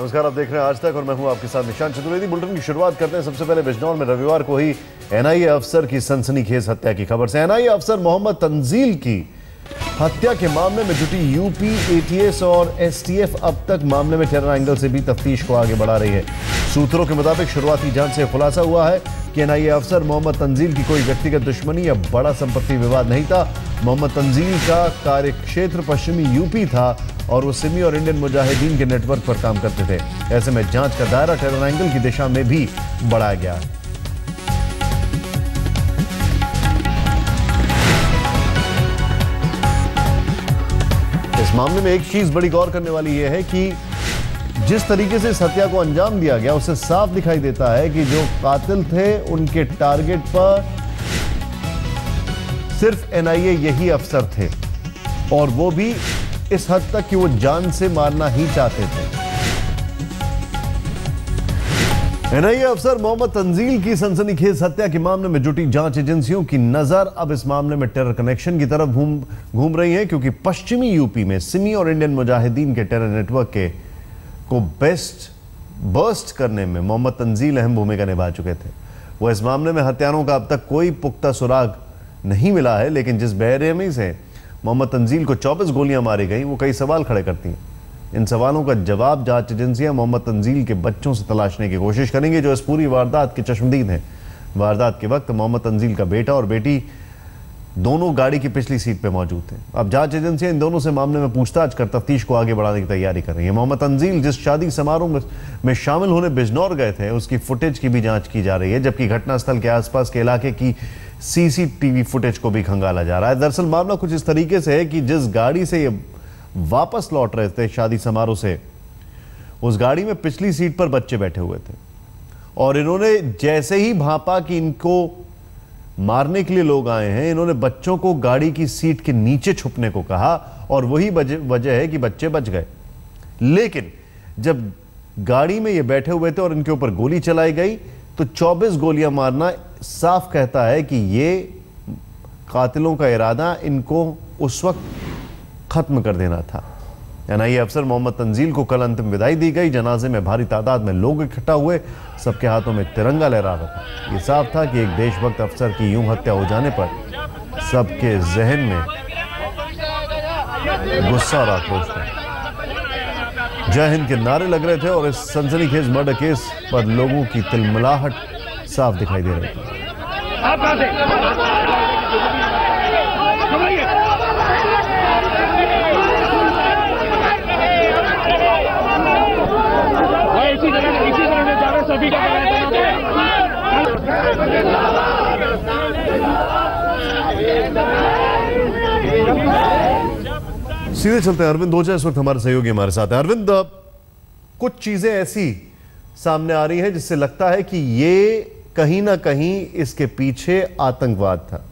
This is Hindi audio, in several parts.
नमस्कार, आप देख रहे हैं आज तक और मैं हूं आपके साथ निशांत चतुर्वेदी। बुलेटिन की शुरुआत करते हैं सबसे पहले बिजनौर में रविवार को ही एनआईए अफसर की सनसनीखेज हत्या की खबर से। एनआईए अफसर मोहम्मद तंजील की हत्या के मामले में जुटी यूपी, एटीएस और एसटीएफ अब तक मामले में टेरर एंगल से भी तफ्तीश को आगे बढ़ा रही है। सूत्रों के मुताबिक शुरुआती जांच से खुलासा हुआ है कि एनआईए अफसर मोहम्मद तंजील की कोई व्यक्तिगत दुश्मनी या बड़ा संपत्ति विवाद नहीं था। मोहम्मद तंजील का कार्यक्षेत्र पश्चिमी यूपी था और वो सिमी और इंडियन मुजाहिदीन के नेटवर्क पर काम करते थे। ऐसे में जांच का दायरा टेरर एंगल की दिशा में भी बढ़ाया गया। इस मामले में एक चीज बड़ी गौर करने वाली यह है कि जिस तरीके से इस हत्या को अंजाम दिया गया उससे साफ दिखाई देता है कि जो कातिल थे उनके टारगेट पर सिर्फ एनआईए यही अफसर थे और वो भी इस हद तक कि वो जान से मारना ही चाहते थे। एनआईए अफसर मोहम्मद तंजील की सनसनीखेज हत्या के मामले में जुटी जांच एजेंसियों की नजर अब इस मामले में टेरर कनेक्शन की तरफ घूम रही है, क्योंकि पश्चिमी यूपी में सिमी और इंडियन मुजाहिदीन के टेरर नेटवर्क को बर्स्ट करने में मोहम्मद तंजील अहम भूमिका निभा चुके थे। वो इस मामले में हत्यारों का अब तक कोई पुख्ता सुराग नहीं मिला है, लेकिन जिस बेरहमी से मोहम्मद तंजील को 24 गोलियां मारी गई वो कई सवाल खड़े करती हैं। इन सवालों का जवाब जांच एजेंसियां मोहम्मद तंजील के बच्चों से तलाशने की कोशिश करेंगे, जो इस पूरी वारदात के चश्मदीद हैं। वारदात के वक्त मोहम्मद तंजील का बेटा और बेटी दोनों गाड़ी की पिछली सीट पर मौजूद थे। अब जांच एजेंसियां इन दोनों से मामले में पूछताछ कर तफ्तीश को आगे बढ़ाने की तैयारी कर रही है। मोहम्मद तंजील जिस शादी समारोह में शामिल होने बिजनौर गए थे उसकी फुटेज की भी जांच की जा रही है, जबकि घटनास्थल के आसपास के इलाके की सीसीटीवी फुटेज को भी खंगाला जा रहा है। दरअसल मामला कुछ इस तरीके से है कि जिस गाड़ी से ये वापस लौट रहे थे शादी समारोह से, उस गाड़ी में पिछली सीट पर बच्चे बैठे हुए थे और इन्होंने जैसे ही भांपा कि इनको मारने के लिए लोग आए हैं, इन्होंने बच्चों को गाड़ी की सीट के नीचे छुपने को कहा और वही वजह है कि बच्चे बच गए। लेकिन जब गाड़ी में ये बैठे हुए थे और इनके ऊपर गोली चलाई गई तो 24 गोलियां मारना साफ कहता है कि ये कातिलों का इरादा इनको उस वक्त खत्म कर देना था। एनआईए अफसर मोहम्मद तंजील को कल अंतिम विदाई दी गई। जनाजे में भारी तादाद में लोग इकट्ठा हुए, सबके हाथों में तिरंगा लहरा रहा था। ये साफ था कि एक देशभक्त अफसर की यूं हत्या हो जाने पर सबके जहन में गुस्सा और आक्रोश था। जय हिंद के नारे लग रहे थे और इस सनसनीखेज मर्डर केस पर लोगों की तिलमिलाहट साफ दिखाई दे रही थी। सीधे चलते हैं, अरविंद ओझा इस वक्त हमारे सहयोगी हमारे साथ है। अरविंद, कुछ चीजें ऐसी सामने आ रही है जिससे लगता है कि ये कहीं ना कहीं इसके पीछे आतंकवाद था,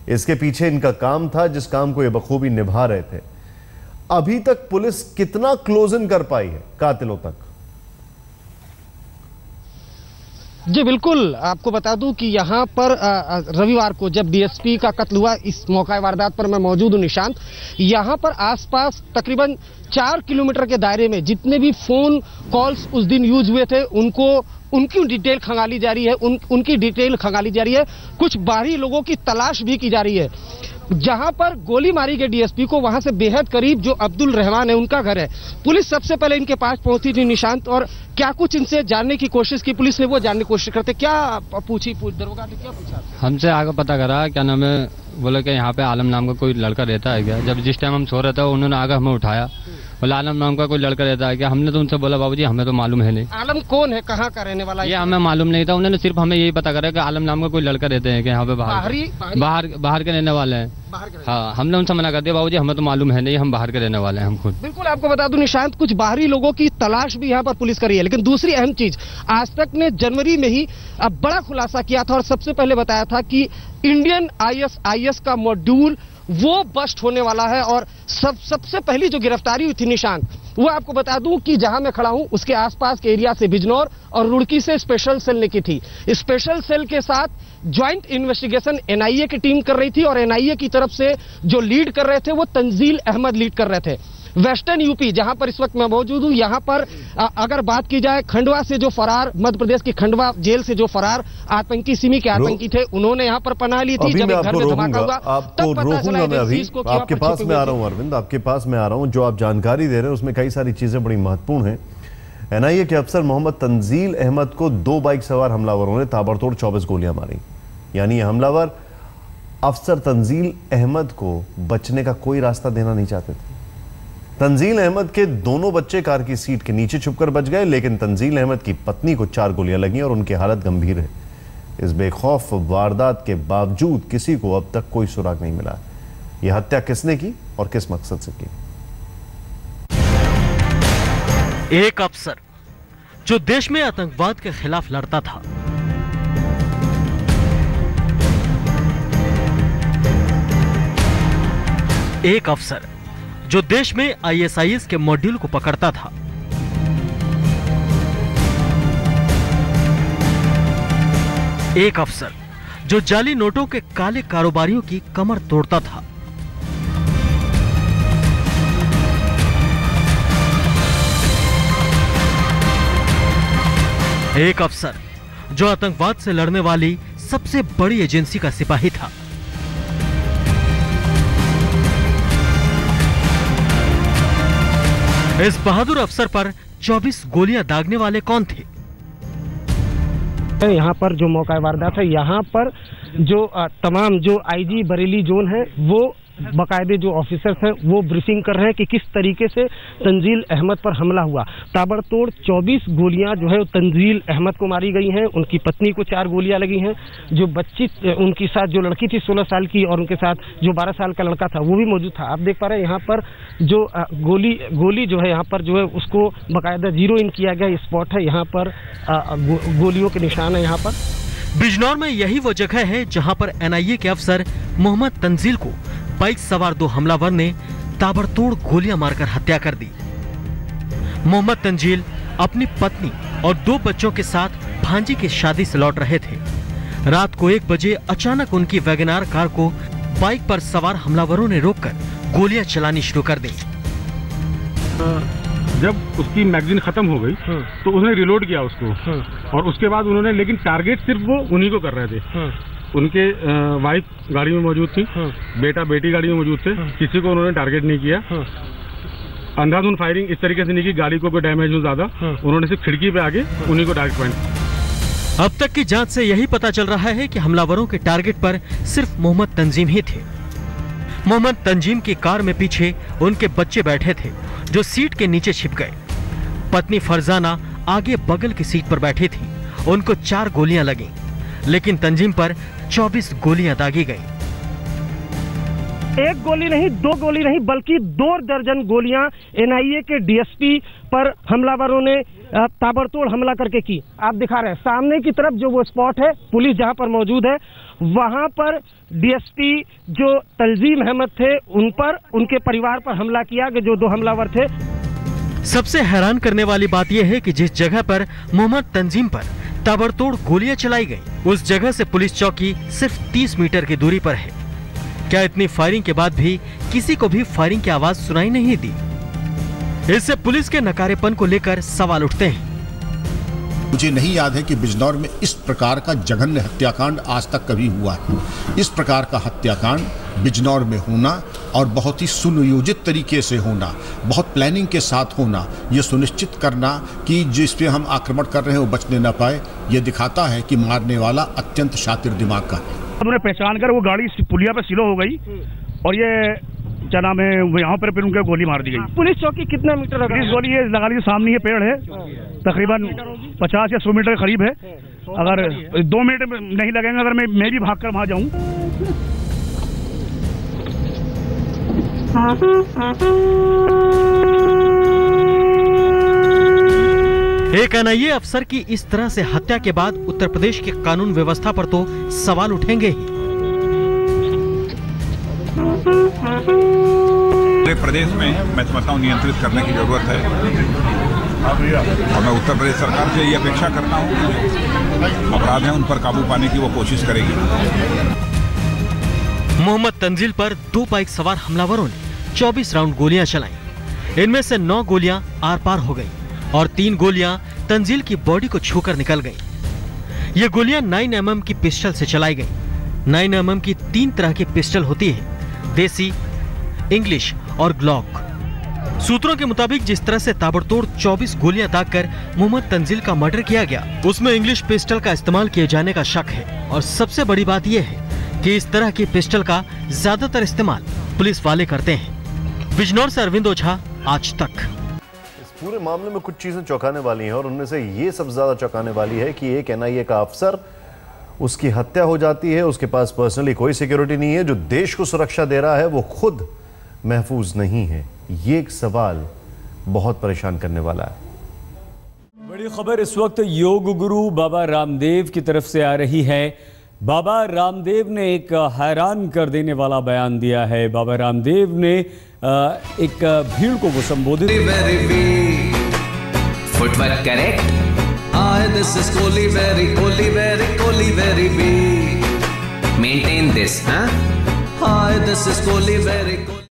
इसके पीछे इनका काम था जिस काम को ये बखूबी निभा रहे थे। अभी तक पुलिस कितना क्लोज इन कर पाई है कातिलों तक? जी बिल्कुल, आपको बता दूं कि यहाँ पर रविवार को जब डीएसपी का कत्ल हुआ, इस मौका वारदात पर मैं मौजूद हूँ निशांत। यहाँ पर आसपास तकरीबन 4 किलोमीटर के दायरे में जितने भी फोन कॉल्स उस दिन यूज हुए थे उनकी डिटेल खंगाली जा रही है, उनकी डिटेल खंगाली जा रही है। कुछ बाहरी लोगों की तलाश भी की जा रही है। जहां पर गोली मारी गई डीएसपी को, वहां से बेहद करीब जो अब्दुल रहमान है उनका घर है। पुलिस सबसे पहले इनके पास पहुंची थी निशांत, और क्या कुछ इनसे जानने की कोशिश की पुलिस ने, वो जानने की कोशिश करते। क्या पूछी दरोगा ने, क्या पूछा? हमसे आगे पता करा, क्या नाम है, बोले कि यहाँ पे आलम नाम का कोई लड़का रहता है क्या। जब जिस टाइम हम सो रहे थे उन्होंने आगे हमें उठाया, बोला आलम नाम का कोई लड़का रहता है क्या। हमने तो उनसे बोला बाबूजी हमें तो मालूम है नहीं। आलम कौन है, कहाँ का रहने वाला है, ये हमें मालूम नहीं था। उन्होंने सिर्फ हमें यही पता करा कि आलम नाम का कोई लड़का रहते हैं कि यहाँ पे बाहर के रहने वाले हैं। हाँ, हमने उनसे मना कर दिया बाबूजी हमें तो मालूम है नहीं, हम बाहर के रहने वाले हैं हम खुद। बिल्कुल, आपको बता दूं निशांत, कुछ बाहरी लोगों की तलाश भी यहाँ पर पुलिस कर रही है। लेकिन दूसरी अहम चीज, आज तक ने जनवरी में ही बड़ा खुलासा किया था और सबसे पहले बताया था कि इंडियन आईएसआईएस का मॉड्यूल वो बस्ट होने वाला है। और सबसे पहली जो गिरफ्तारी हुई थी निशांत, वो आपको बता दूं कि जहां मैं खड़ा हूं उसके आसपास के एरिया से बिजनौर और रुड़की से स्पेशल सेल ने की थी। स्पेशल सेल के साथ ज्वाइंट इन्वेस्टिगेशन एनआईए की टीम कर रही थी और एनआईए की तरफ से जो लीड कर रहे थे वो तंजील अहमद लीड कर रहे थे। वेस्टर्न यूपी जहां पर इस वक्त मैं मौजूद हूं, यहां पर अगर बात की जाए खंडवा से जो फरार, मध्य प्रदेश की खंडवा जेल से जो फरार आतंकी सिमी के आतंकी थे, उन्होंने यहां पर पनाह ली थी। जब घर में धमाका हुआ आपको रोकूंगा मैं, अभी आपके पास में आ रहा हूं अरविंद, आपके पास में आ रहा हूं। जो आप जानकारी दे रहे हैं उसमें कई सारी चीजें बड़ी महत्वपूर्ण हैं। एनआईए के अफसर मोहम्मद तंजील अहमद को 2 बाइक सवार हमलावरों ने ताबड़तोड़ 24 गोलियां मारी। यानी ये हमलावर अफसर तंजील अहमद को बचने का कोई रास्ता देना नहीं चाहते थे। तंजील अहमद के दोनों बच्चे कार की सीट के नीचे छुपकर बच गए, लेकिन तंजील अहमद की पत्नी को 4 गोलियां लगी और उनकी हालत गंभीर है। इस बेखौफ वारदात के बावजूद किसी को अब तक कोई सुराग नहीं मिला। यह हत्या किसने की और किस मकसद से की? एक अफसर जो देश में आतंकवाद के खिलाफ लड़ता था, एक अफसर जो देश में आईएसआईएस के मॉड्यूल को पकड़ता था, एक अफसर जो जाली नोटों के काले कारोबारियों की कमर तोड़ता था, एक अफसर जो आतंकवाद से लड़ने वाली सबसे बड़ी एजेंसी का सिपाही था। इस बहादुर अफसर पर 24 गोलियां दागने वाले कौन थे? यहाँ पर जो मौका वारदात है, यहाँ पर जो तमाम जो आईजी बरेली जोन है वो बाकायदे जो ऑफिसर्स हैं वो ब्रीफिंग कर रहे हैं कि किस तरीके से तंजील अहमद पर हमला हुआ। ताबड़तोड़ 24 गोलियां जो है तंजील अहमद को मारी गई हैं। उनकी पत्नी को 4 गोलियां लगी हैं। जो बच्ची उनके साथ जो लड़की थी 16 साल की और उनके साथ जो 12 साल का लड़का था वो भी मौजूद था। आप देख पा रहे हैं यहाँ पर जो गोली जो है यहाँ पर जो है उसको बाकायदा जीरो इन किया गया स्पॉट है। यहाँ पर गोलियों के निशान है। यहाँ पर बिजनौर में यही वो जगह है जहाँ पर एनआईए के अफसर मोहम्मद तंजील को बाइक सवार 2 हमलावर ने ताबड़तोड़ गोलियां मारकर हत्या कर दी। मोहम्मद तंजील अपनी पत्नी और 2 बच्चों के साथ भांजी की शादी से लौट रहे थे। रात को 1 बजे अचानक उनकी वैगनार कार को बाइक पर सवार हमलावरों ने रोककर गोलियां चलानी शुरू कर दी। जब उसकी मैगजीन खत्म हो गई तो उसने रिलोड किया उसको और उसके बाद उन्होंने, लेकिन टारगेट सिर्फ वो उन्हीं को कर रहे थे। उनके वाइफ गाड़ी में मौजूद थी, बेटा बेटी गाड़ी में मौजूद थे, किसी को उन्होंने टारगेट नहीं किया। अंधाधुंध फायरिंग इस तरीके से नहीं की गाड़ी को कोई डैमेज हो ज्यादा, उन्होंने सिर्फ खिड़की पे आगे उन्हीं को टारगेट पॉइंट। अब तक की जांच से यही पता चल रहा है कि हमलावरों के टारगेट पर सिर्फ मोहम्मद तंजीम ही थे। मोहम्मद तंजीम की कार में पीछे उनके बच्चे बैठे थे जो सीट के नीचे छिप गए। पत्नी फरजाना आगे बगल की सीट पर बैठी थी। उनको 4 गोलियां लगी, लेकिन तंजीम पर 24 गोलियां दागी गई। 1 गोली नहीं, 2 गोली नहीं, बल्कि 2 दर्जन गोलियां एनआईए के डीएसपी पर हमलावरों ने ताबड़तोड़ हमला करके की। आप दिखा रहे हैं सामने की तरफ जो वो स्पॉट है, पुलिस जहां पर मौजूद है, वहां पर डीएसपी जो तंजील अहमद थे उन पर, उनके परिवार पर हमला किया कि जो 2 हमलावर थे। सबसे हैरान करने वाली बात यह है कि जिस जगह पर मोहम्मद तंजीम पर ताबड़तोड़ गोलियां चलाई गई, उस जगह से पुलिस चौकी सिर्फ 30 मीटर की दूरी पर है। क्या इतनी फायरिंग के बाद भी किसी को भी फायरिंग की आवाज सुनाई नहीं दी? इससे पुलिस के नकारेपन को लेकर सवाल उठते हैं। मुझे नहीं याद है कि बिजनौर में इस प्रकार का जघन्य हत्याकांड आज तक कभी हुआ है। इस प्रकार का हत्याकांड बिजनौर में होना और बहुत ही सुनियोजित तरीके से होना, बहुत प्लानिंग के साथ होना, ये सुनिश्चित करना कि जिस पे हम आक्रमण कर रहे हैं वो बचने न पाए, ये दिखाता है कि मारने वाला अत्यंत शातिर दिमाग का है। उन्होंने पहचान कर वो गाड़ी पुलिया पे सिलो हो गई और ये क्या नाम है यहाँ पर फिर उनको गोली मार दी गई। पुलिस चौकी कितना मीटर पुलिस गोली ये लगा लीजिए सामने ये पेड़ है, तकरीबन 50 या 100 मीटर के करीब है। अगर 2 मिनट नहीं लगेंगे, अगर मैं भी भागकर वहां जाऊं। एक एनआईए अफसर की इस तरह से हत्या के बाद उत्तर प्रदेश की कानून व्यवस्था पर तो सवाल उठेंगे ही। पूरे प्रदेश में मैं समझता हूँ नियंत्रित करने की जरूरत है और मैं उत्तर प्रदेश सरकार से ये अपेक्षा करता हूँ कि अपराध हैं उन पर काबू पाने की वो कोशिश करेगी। मोहम्मद तंजील पर 2 बाइक सवार हमलावरों ने 24 राउंड गोलियां चलाई। इनमें से 9 गोलियां आर पार हो गई और 3 गोलियां तंजील की बॉडी को छूकर निकल गई। ये गोलियां 9 mm की पिस्टल से चलाई गई। 9 mm की 3 तरह की पिस्टल होती है, देसी, इंग्लिश और ग्लॉक। सूत्रों के मुताबिक जिस तरह से ताबड़तोड़ 24 गोलियां दागकर मोहम्मद तंजील का मर्डर किया गया, उसमें इंग्लिश पिस्टल का इस्तेमाल किए जाने का शक है। और सबसे बड़ी बात यह है कि इस तरह की पिस्टल का ज्यादातर इस्तेमाल पुलिस वाले करते हैं। बिजनौर से अरविंद ओझा, आज तक। इस पूरे मामले में कुछ चीजें चौंकाने वाली हैं और उनमें से ये सबसे ज्यादा चौंकाने वाली है कि एक एनआईए का अफसर, उसकी हत्या हो जाती है, उसके पास पर्सनली कोई सिक्योरिटी नहीं है, जो देश को सुरक्षा दे रहा है वो खुद महफूज नहीं है। ये एक सवाल बहुत परेशान करने वाला है। बड़ी खबर इस वक्त योग गुरु बाबा रामदेव की तरफ से आ रही है। बाबा रामदेव ने एक हैरान कर देने वाला बयान दिया है। बाबा रामदेव ने एक भीड़ को वो संबोधित footwork correct, this is Kohli very maintain this, हां, दिस इज कोहली वेरी